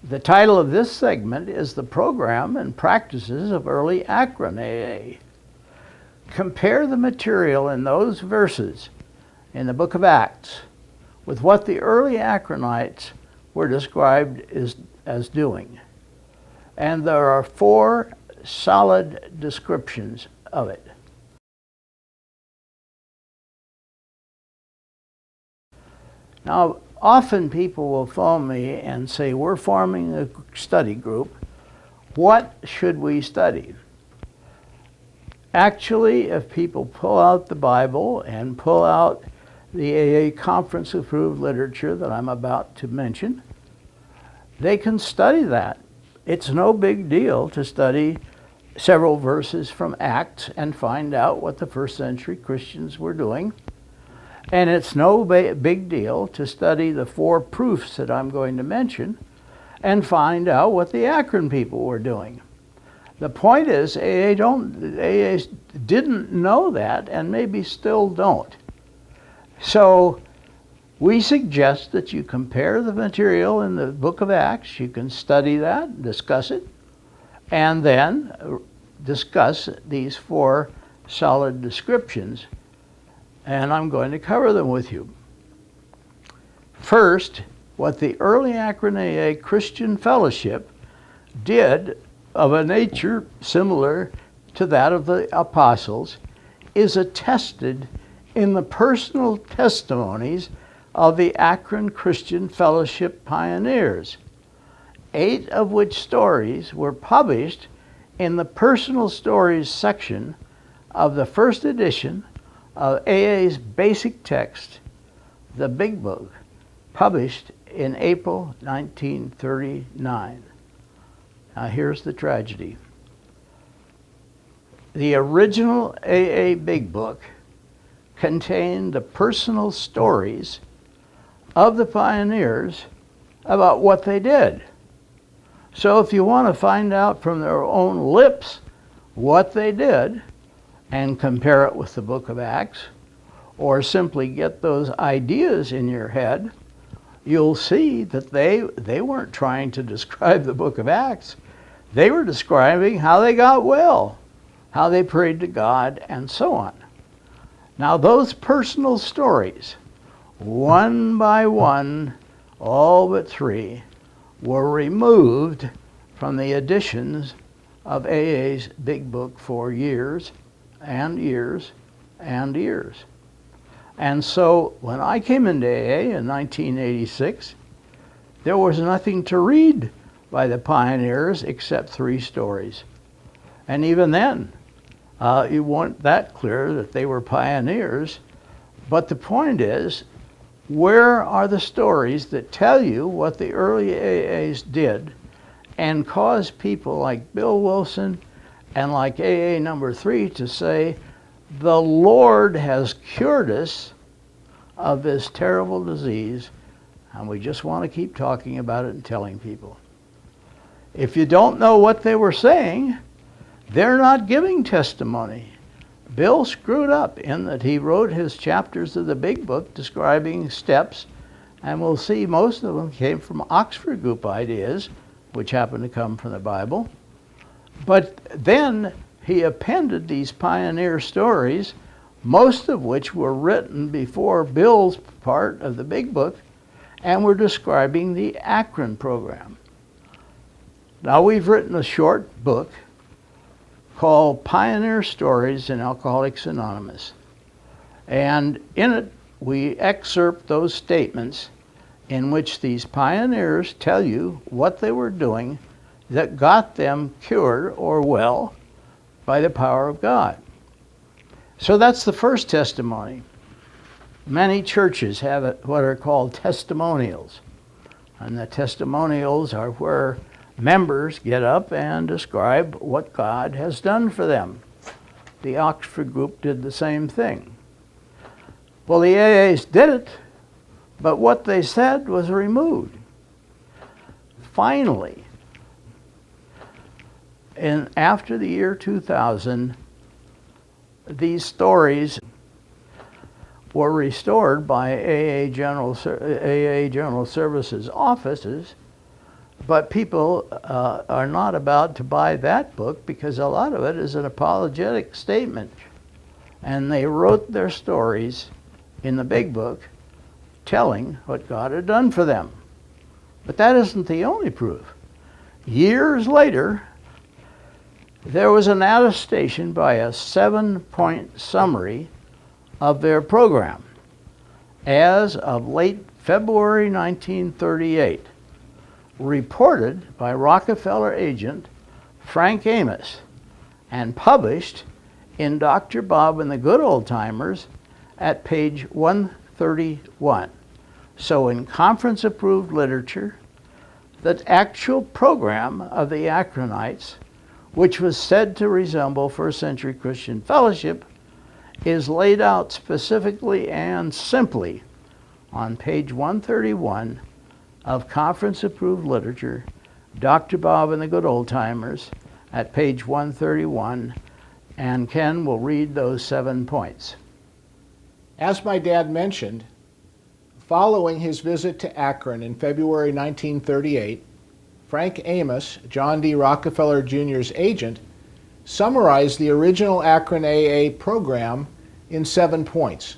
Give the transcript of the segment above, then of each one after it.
The title of this segment is The Program and Practices of Early Akron AA. Compare the material in those verses in the book of Acts with what the early Akronites were described as doing. And there are 4 solid descriptions of it. Now, often people will phone me and say, we're forming a study group. What should we study? Actually, if people pull out the Bible and pull out the AA conference approved literature that I'm about to mention, they can study that. It's no big deal to study several verses from Acts and find out what the first century Christians were doing. And it's no big deal to study the 4 proofs that I'm going to mention and find out what the Akron people were doing. The point is, AA didn't know that and maybe still don't. So we suggest that you compare the material in the book of Acts. You can study that, discuss it, and then discuss these 4 solid descriptions. And I'm going to cover them with you. First, what the early Akron AA Christian Fellowship did of a nature similar to that of the apostles is attested in the personal testimonies of the Akron Christian Fellowship pioneers, 8 of which stories were published in the personal stories section of the first edition of AA's basic text, the Big Book, published in April 1939. Now here's the tragedy. The original AA Big Book contained the personal stories of the pioneers about what they did. So if you want to find out from their own lips what they did, and compare it with the book of Acts, or simply get those ideas in your head, you'll see that they weren't trying to describe the book of Acts. They were describing how they got well, how they prayed to God, and so on. Now those personal stories, one by one, all but 3, were removed from the editions of AA's Big Book for years and years and years. And so when I came into AA in 1986, there was nothing to read by the pioneers except 3 stories. And even then, it wasn't that clear that they were pioneers. But the point is, where are the stories that tell you what the early AAs did and cause people like Bill Wilson and like AA number 3 to say, the Lord has cured us of this terrible disease, and we just want to keep talking about it and telling people. If you don't know what they were saying, they're not giving testimony. Bill screwed up in that he wrote his chapters of the Big Book describing steps, and we'll see most of them came from Oxford group ideas, which happen to come from the Bible. But then he appended these pioneer stories, most of which were written before Bill's part of the Big Book, and were describing the Akron program. Now we've written a short book called Pioneer Stories in Alcoholics Anonymous. And in it, we excerpt those statements in which these pioneers tell you what they were doing that got them cured or well by the power of God. So that's the first testimony. Many churches have what are called testimonials. And the testimonials are where members get up and describe what God has done for them. The Oxford group did the same thing. Well, the AAs did it, but what they said was removed. Finally, after the year 2000, these stories were restored by AA General Services offices But people are not about to buy that book because a lot of it is an apologetic statement. And they wrote their stories in the big book telling what God had done for them. But that isn't the only proof. Years later, there was an attestation by a 7-point summary of their program as of late February 1938, reported by Rockefeller agent Frank Amos and published in Dr. Bob and the Good Old Timers at page 131. So in conference-approved literature, the actual program of the Akronites, which was said to resemble first-century Christian fellowship, is laid out specifically and simply on page 131 of conference-approved literature, Dr. Bob and the Good Old Timers, at page 131, and Ken will read those 7 points. As my dad mentioned, following his visit to Akron in February 1938, Frank Amos, John D. Rockefeller Jr.'s agent, summarized the original Akron AA program in 7 points.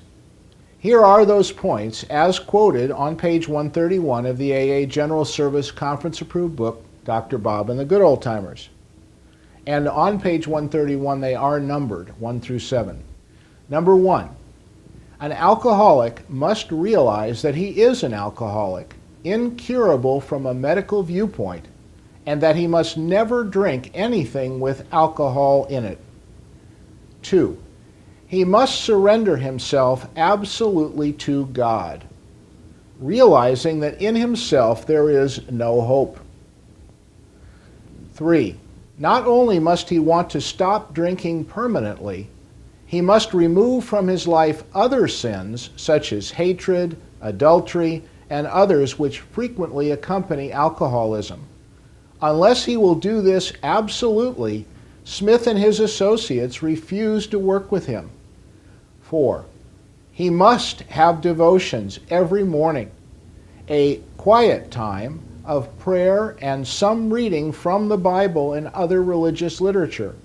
Here are those points as quoted on page 131 of the AA General Service Conference-approved book, Dr. Bob and the Good Old Timers. And on page 131 they are numbered, 1 through 7. Number 1, an alcoholic must realize that he is an alcoholic, incurable from a medical viewpoint, and that he must never drink anything with alcohol in it. 2, he must surrender himself absolutely to God, realizing that in himself there is no hope. 3, not only must he want to stop drinking permanently, he must remove from his life other sins such as hatred, adultery, and others which frequently accompany alcoholism. Unless he will do this absolutely, Smith and his associates refuse to work with him. 4, he must have devotions every morning, a quiet time of prayer and some reading from the Bible and other religious literature.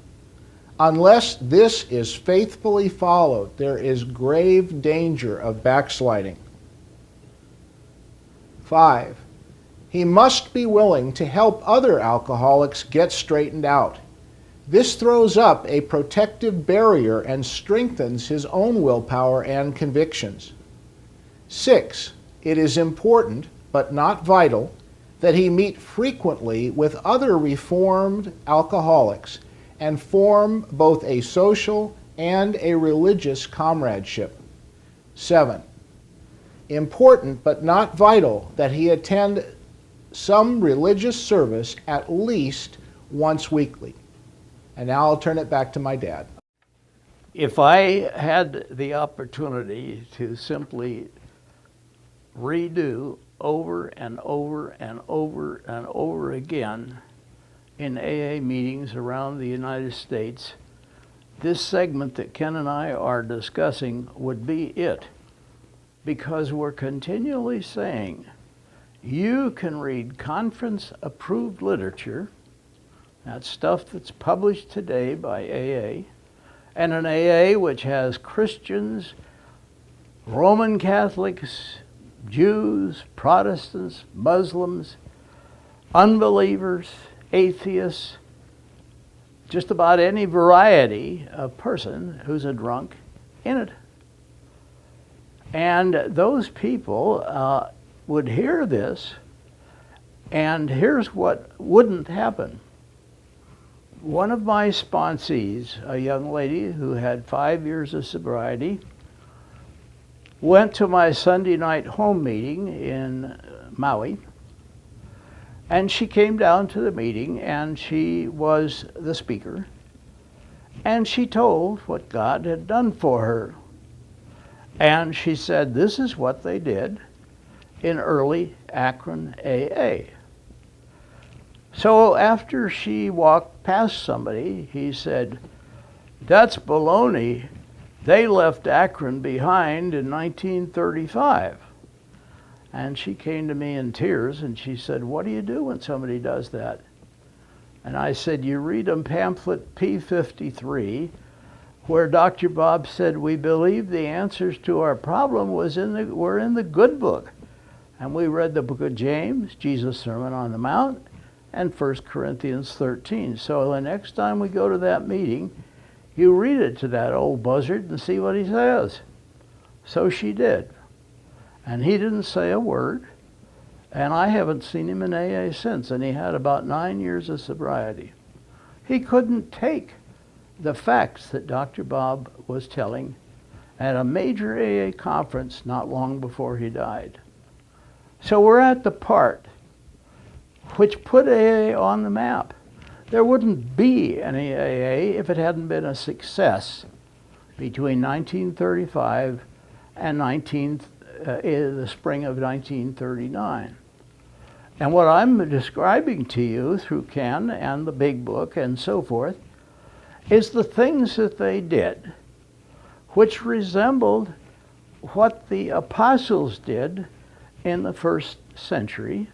Unless this is faithfully followed, there is grave danger of backsliding. 5, he must be willing to help other alcoholics get straightened out. This throws up a protective barrier and strengthens his own willpower and convictions. 6, it is important, but not vital, that he meet frequently with other reformed alcoholics and form both a social and a religious comradeship. 7, important but not vital that he attend some religious service at least once weekly. And now I'll turn it back to my dad. If I had the opportunity to simply redo over and over and over and over again in AA meetings around the United States, this segment that Ken and I are discussing would be it. Because we're continually saying, you can read conference-approved literature, that's stuff that's published today by AA, and an AA which has Christians, Roman Catholics, Jews, Protestants, Muslims, unbelievers, atheists, just about any variety of person who's a drunk in it. And those people would hear this, and here's what wouldn't happen. One of my sponsees, a young lady who had 5 years of sobriety, went to my Sunday night home meeting in Maui, and she came down to the meeting, and she was the speaker, and she told what God had done for her. And she said, this is what they did in early Akron AA. So after she walked past somebody, he said, that's baloney. They left Akron behind in 1935. And she came to me in tears and she said, "What do you do when somebody does that?" And I said, "You read them pamphlet P53, where Dr. Bob said we believe the answers to our problem were in the good book." And we read the book of James, Jesus' Sermon on the Mount, and 1 Corinthians 13. So the next time we go to that meeting, you read it to that old buzzard and see what he says. So she did. And he didn't say a word. And I haven't seen him in AA since. And he had about 9 years of sobriety. He couldn't take the facts that Dr. Bob was telling at a major AA conference not long before he died. So we're at the part which put AA on the map. There wouldn't be any AA if it hadn't been a success between 1935 and the spring of 1939. And what I'm describing to you through Ken and the Big Book and so forth is the things that they did, which resembled what the apostles did in the first century.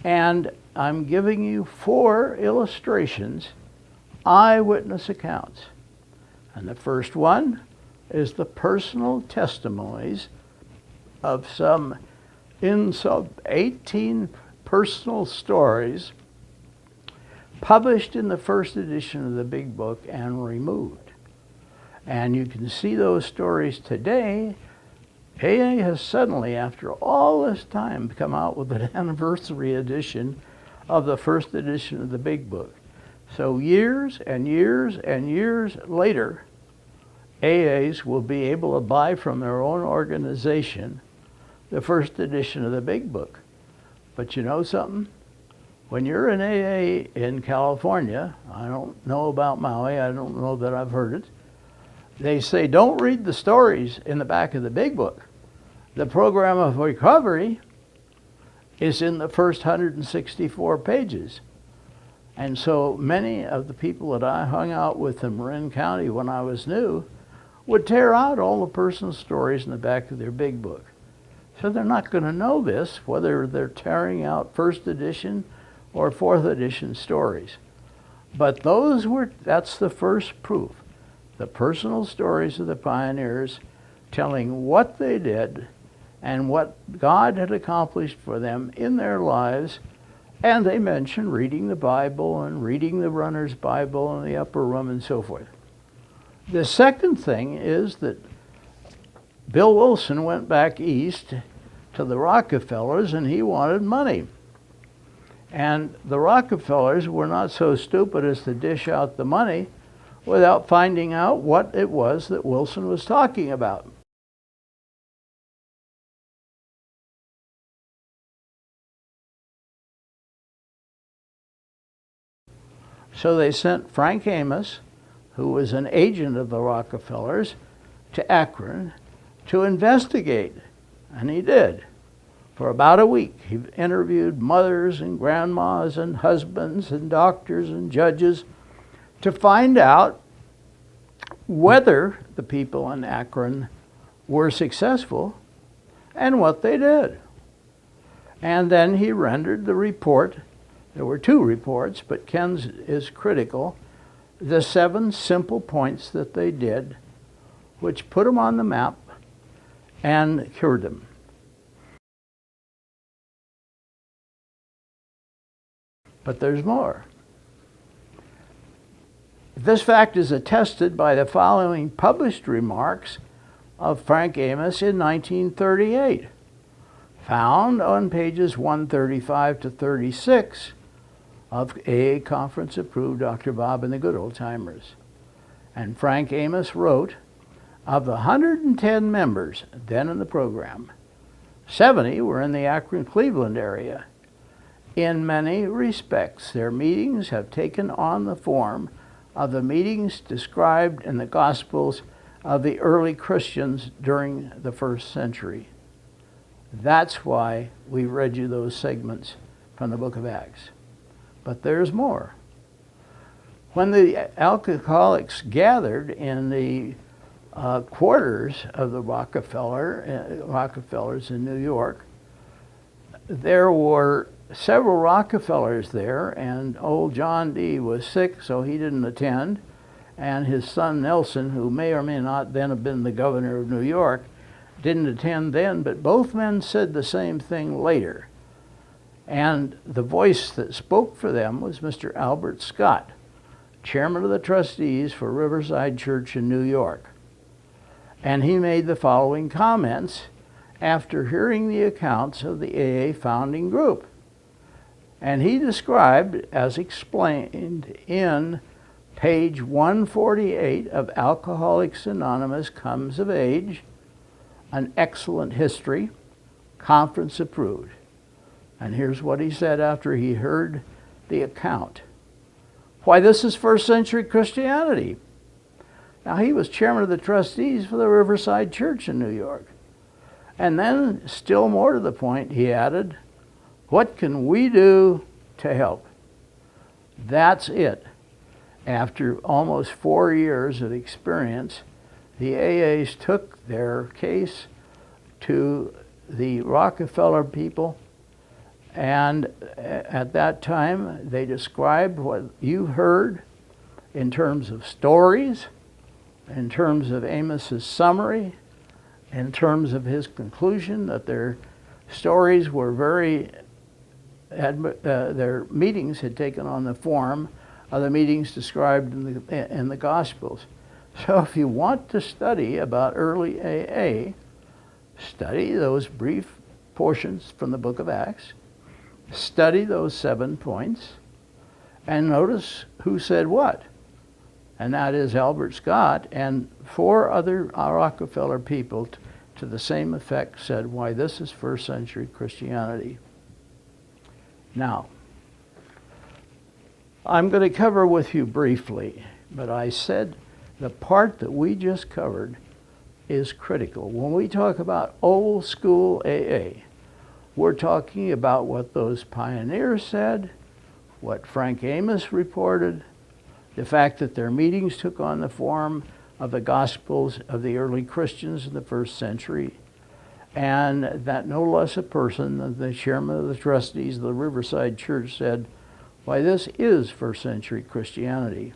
And I'm giving you 4 illustrations, eyewitness accounts. And the first one is the personal testimonies of some 18 personal stories published in the first edition of the Big Book and removed. And you can see those stories today. AA has suddenly, after all this time, come out with an anniversary edition of the first edition of the Big Book. So years and years and years later, AAs will be able to buy from their own organization the first edition of the Big Book. But you know something? When you're in AA in California, I don't know about Maui, I don't know that I've heard it, they say don't read the stories in the back of the Big Book. The program of recovery is in the first 164 pages. And so many of the people that I hung out with in Marin County when I was new would tear out all the personal stories in the back of their Big Book. So they're not going to know this, whether they're tearing out first edition or fourth edition stories. But that's the first proof. The personal stories of the pioneers telling what they did and what God had accomplished for them in their lives. And they mention reading the Bible and reading the Runner's Bible in the upper room and so forth. The second thing is that Bill Wilson went back east to the Rockefellers and he wanted money. And the Rockefellers were not so stupid as to dish out the money without finding out what it was that Wilson was talking about. So they sent Frank Amos, who was an agent of the Rockefellers, to Akron to investigate. And he did. For about a week, he interviewed mothers and grandmas and husbands and doctors and judges to find out whether the people in Akron were successful and what they did. And then he rendered the report. There were 2 reports, but Ken's is critical. The 7 simple points that they did, which put them on the map and cured them. But there's more. This fact is attested by the following published remarks of Frank Amos in 1938, found on pages 135 to 36 of AA Conference Approved Dr. Bob and the Good Old Timers. And Frank Amos wrote, of the 110 members then in the program, 70 were in the Akron-Cleveland area. In many respects, their meetings have taken on the form of the meetings described in the Gospels of the early Christians during the first century. That's why we read you those segments from the book of Acts. But there's more. When the alcoholics gathered in the quarters of the Rockefellers in New York. There were several Rockefellers there, and old John D. was sick, so he didn't attend. And his son Nelson, who may or may not then have been the governor of New York, didn't attend then, but both men said the same thing later. And the voice that spoke for them was Mr. Albert Scott, chairman of the trustees for Riverside Church in New York. And he made the following comments after hearing the accounts of the AA founding group. And he described, as explained in page 148 of Alcoholics Anonymous Comes of Age, an excellent history, conference approved. And here's what he said after he heard the account. Why, this is first century Christianity. Now, he was chairman of the trustees for the Riverside Church in New York. And then, still more to the point, he added, what can we do to help? That's it. After almost 4 years of experience, the AAs took their case to the Rockefeller people, and at that time they described what you heard in terms of stories, in terms of Amos's summary, in terms of his conclusion that their stories were their meetings had taken on the form of the meetings described in the Gospels. So if you want to study about early AA, study those brief portions from the book of Acts, study those 7 points, and notice who said what. And that is Albert Scott, and 4 other Rockefeller people to the same effect said, why, this is first century Christianity. Now, I'm going to cover with you briefly, but I said the part that we just covered is critical. When we talk about old school AA, we're talking about what those pioneers said, what Frank Amos reported, the fact that their meetings took on the form of the Gospels of the early Christians in the first century, and that no less a person than the chairman of the trustees of the Riverside Church said, why, this is first century Christianity.